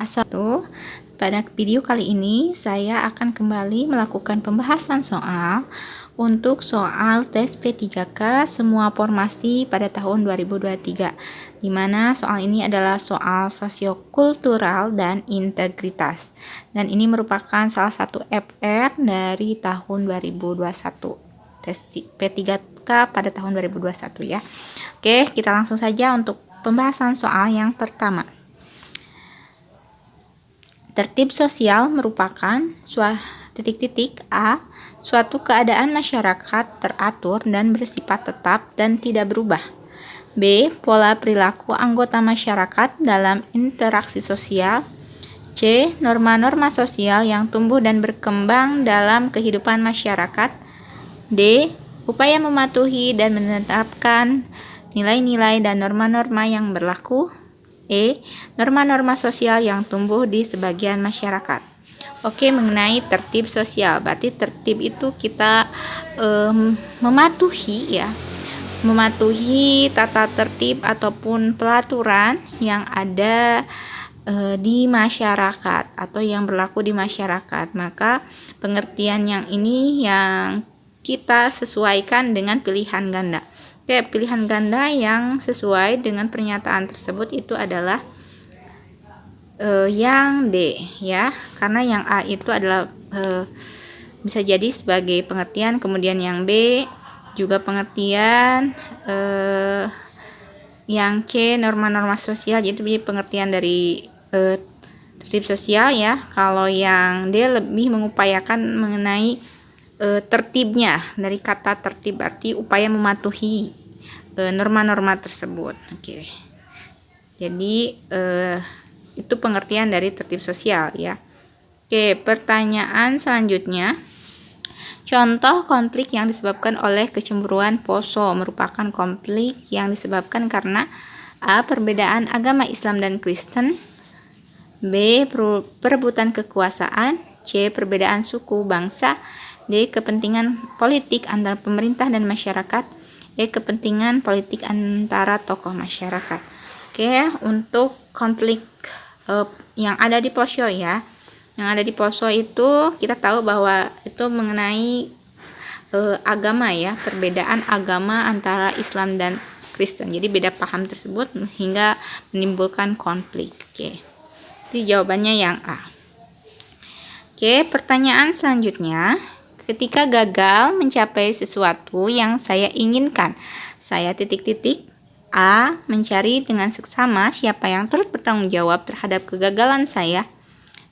Assalamualaikum. Pada video kali ini saya akan kembali melakukan pembahasan soal untuk soal tes P3K semua formasi pada tahun 2023, di mana soal ini adalah soal sosiokultural dan integritas, dan ini merupakan salah satu FR dari tahun 2021, tes P3K pada tahun 2021 ya. Oke, kita langsung saja untuk pembahasan soal yang pertama. Tertib sosial merupakan suatu keadaan masyarakat teratur dan bersifat tetap dan tidak berubah. B. Pola perilaku anggota masyarakat dalam interaksi sosial. C. Norma-norma sosial yang tumbuh dan berkembang dalam kehidupan masyarakat. D. Upaya mematuhi dan menetapkan nilai-nilai dan norma-norma yang berlaku. E. Norma-norma sosial yang tumbuh di sebagian masyarakat. Oke, mengenai tertib sosial, berarti tertib itu kita mematuhi tata tertib ataupun pelaturan yang ada di masyarakat atau yang berlaku di masyarakat. Maka pengertian yang ini yang kita sesuaikan dengan pilihan ganda. Oke, pilihan ganda yang sesuai dengan pernyataan tersebut itu adalah yang D ya, karena yang A itu adalah bisa jadi sebagai pengertian, kemudian yang B juga pengertian, yang C norma-norma sosial, jadi pengertian dari tertib sosial ya. Kalau yang D lebih mengupayakan mengenai tertibnya, dari kata tertib berarti upaya mematuhi norma-norma tersebut. Oke. Jadi itu pengertian dari tertib sosial ya. Oke, pertanyaan selanjutnya. Contoh konflik yang disebabkan oleh kecemburuan poso merupakan konflik yang disebabkan karena A. Perbedaan agama Islam dan Kristen. B. Perebutan kekuasaan. C. Perbedaan suku bangsa. D. Kepentingan politik antara pemerintah dan masyarakat. E. Kepentingan politik antara tokoh masyarakat. Oke, untuk konflik yang ada di poso ya. Yang ada di poso itu kita tahu bahwa itu mengenai agama ya, perbedaan agama antara Islam dan Kristen. Jadi beda paham tersebut hingga menimbulkan konflik. Oke. Jadi jawabannya yang A. Oke, pertanyaan selanjutnya. Ketika gagal mencapai sesuatu yang saya inginkan, saya A. Mencari dengan seksama siapa yang turut bertanggung jawab terhadap kegagalan saya.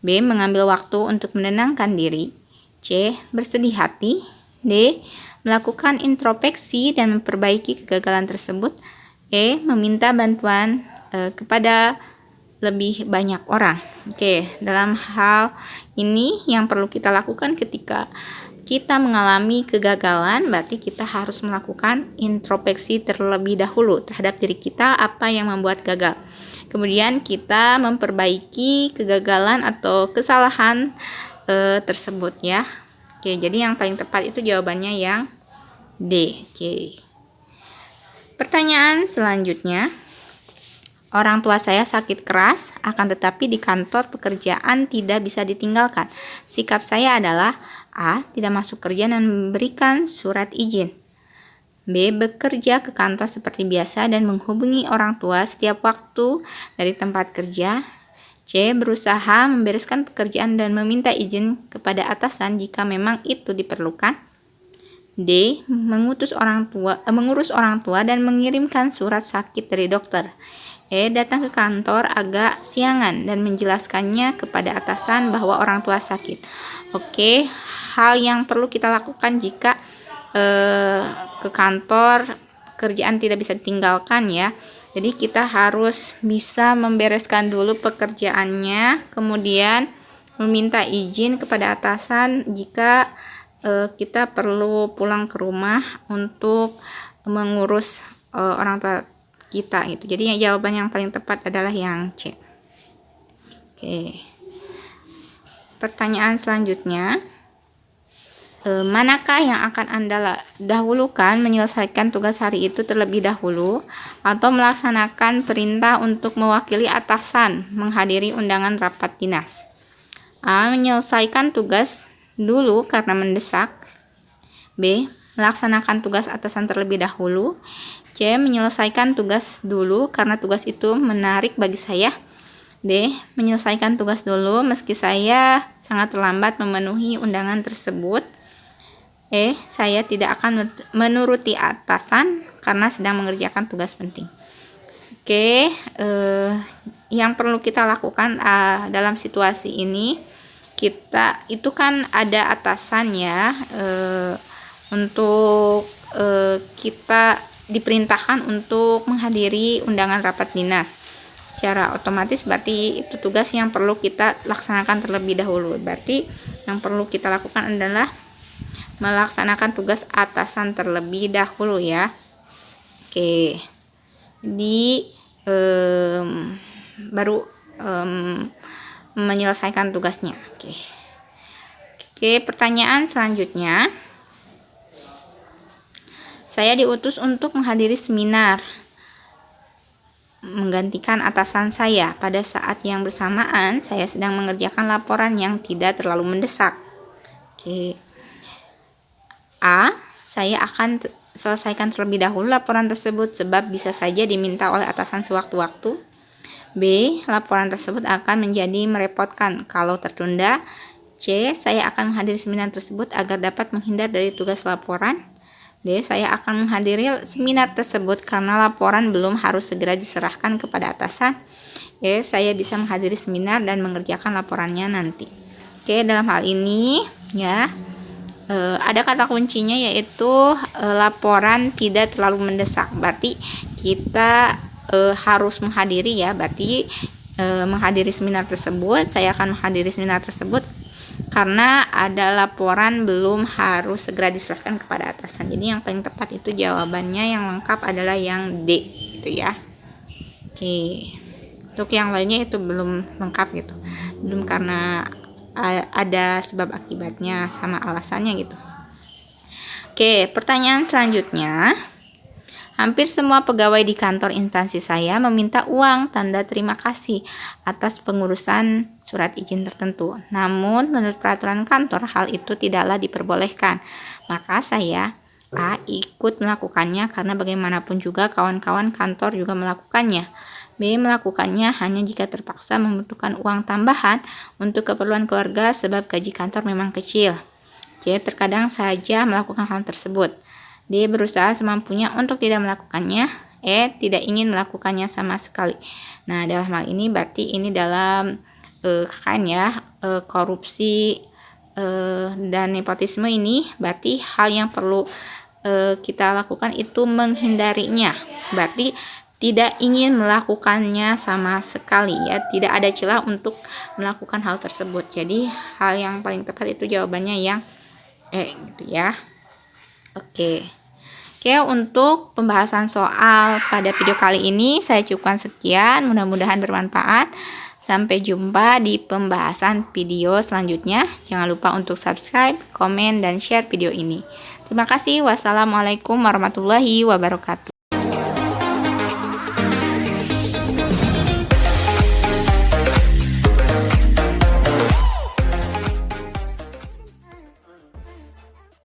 B. Mengambil waktu untuk menenangkan diri. C. Bersedih hati. D. Melakukan introspeksi dan memperbaiki kegagalan tersebut. E. Meminta bantuan kepada lebih banyak orang. Oke, dalam hal ini yang perlu kita lakukan ketika kita mengalami kegagalan, berarti kita harus melakukan introspeksi terlebih dahulu terhadap diri kita, apa yang membuat gagal. Kemudian kita memperbaiki kegagalan atau kesalahan tersebut ya. Oke, jadi yang paling tepat itu jawabannya yang D. Oke. Pertanyaan selanjutnya. Orang tua saya sakit keras, akan tetapi di kantor pekerjaan tidak bisa ditinggalkan. Sikap saya adalah A. Tidak masuk kerja dan memberikan surat izin. B. Bekerja ke kantor seperti biasa dan menghubungi orang tua setiap waktu dari tempat kerja. C. Berusaha membereskan pekerjaan dan meminta izin kepada atasan jika memang itu diperlukan. D. Mengurus orang tua dan mengirimkan surat sakit dari dokter. E. Datang ke kantor agak siangan dan menjelaskannya kepada atasan bahwa orang tua sakit. Oke, hal yang perlu kita lakukan jika ke kantor kerjaan tidak bisa ditinggalkan ya. Jadi kita harus bisa membereskan dulu pekerjaannya, kemudian meminta izin kepada atasan jika kita perlu pulang ke rumah untuk mengurus orang tua kita gitu. Jadi jawaban yang paling tepat adalah yang C. Oke. Pertanyaan selanjutnya. manakah yang akan Anda dahulukan, menyelesaikan tugas hari itu terlebih dahulu atau melaksanakan perintah untuk mewakili atasan menghadiri undangan rapat dinas? A. Menyelesaikan tugas dulu karena mendesak. B. Melaksanakan tugas atasan terlebih dahulu. C. Menyelesaikan tugas dulu karena tugas itu menarik bagi saya. D. Menyelesaikan tugas dulu meski saya sangat terlambat memenuhi undangan tersebut. E. Saya tidak akan menuruti atasan karena sedang mengerjakan tugas penting. Oke, yang perlu kita lakukan dalam situasi ini, kita itu kan ada atasan ya, untuk kita diperintahkan untuk menghadiri undangan rapat dinas. Secara otomatis berarti itu tugas yang perlu kita laksanakan terlebih dahulu. Berarti yang perlu kita lakukan adalah melaksanakan tugas atasan terlebih dahulu ya. Oke, jadi baru menyelesaikan tugasnya. Oke, pertanyaan selanjutnya. Saya diutus untuk menghadiri seminar menggantikan atasan saya. Pada saat yang bersamaan, saya sedang mengerjakan laporan yang tidak terlalu mendesak. Oke. A. Saya akan selesaikan terlebih dahulu laporan tersebut sebab bisa saja diminta oleh atasan sewaktu-waktu. B. Laporan tersebut akan menjadi merepotkan kalau tertunda. C. Saya akan menghadiri seminar tersebut agar dapat menghindar dari tugas laporan. D. Saya akan menghadiri seminar tersebut karena laporan belum harus segera diserahkan kepada atasan. E. Saya bisa menghadiri seminar dan mengerjakan laporannya nanti. Oke, dalam hal ini ya, ada kata kuncinya yaitu laporan tidak terlalu mendesak. Berarti kita harus menghadiri ya. Berarti menghadiri seminar tersebut, saya akan menghadiri seminar tersebut karena ada laporan belum harus segera diserahkan kepada atasan. Jadi yang paling tepat itu jawabannya yang lengkap adalah yang D gitu ya. Oke. Untuk yang lainnya itu belum lengkap gitu. Belum karena ada sebab akibatnya sama alasannya gitu. Oke, pertanyaan selanjutnya. Hampir semua pegawai di kantor instansi saya meminta uang tanda terima kasih atas pengurusan surat izin tertentu. Namun menurut peraturan kantor hal itu tidaklah diperbolehkan. Maka saya A. ikut melakukannya karena bagaimanapun juga kawan-kawan kantor juga melakukannya. B. Melakukannya hanya jika terpaksa membutuhkan uang tambahan untuk keperluan keluarga sebab gaji kantor memang kecil. C. Terkadang saja melakukan hal tersebut. D. Berusaha semampunya untuk tidak melakukannya. E. Tidak ingin melakukannya sama sekali. Nah, dalam hal ini berarti ini dalam KKN ya, korupsi dan nepotisme ini berarti hal yang perlu kita lakukan itu menghindarinya. Berarti tidak ingin melakukannya sama sekali ya, tidak ada celah untuk melakukan hal tersebut. Jadi hal yang paling tepat itu jawabannya yang gitu ya. Oke, untuk pembahasan soal pada video kali ini saya cukupkan sekian. Mudah-mudahan bermanfaat. Sampai jumpa di pembahasan video selanjutnya. Jangan lupa untuk subscribe, komen, dan share video ini. Terima kasih. Wassalamualaikum warahmatullahi wabarakatuh.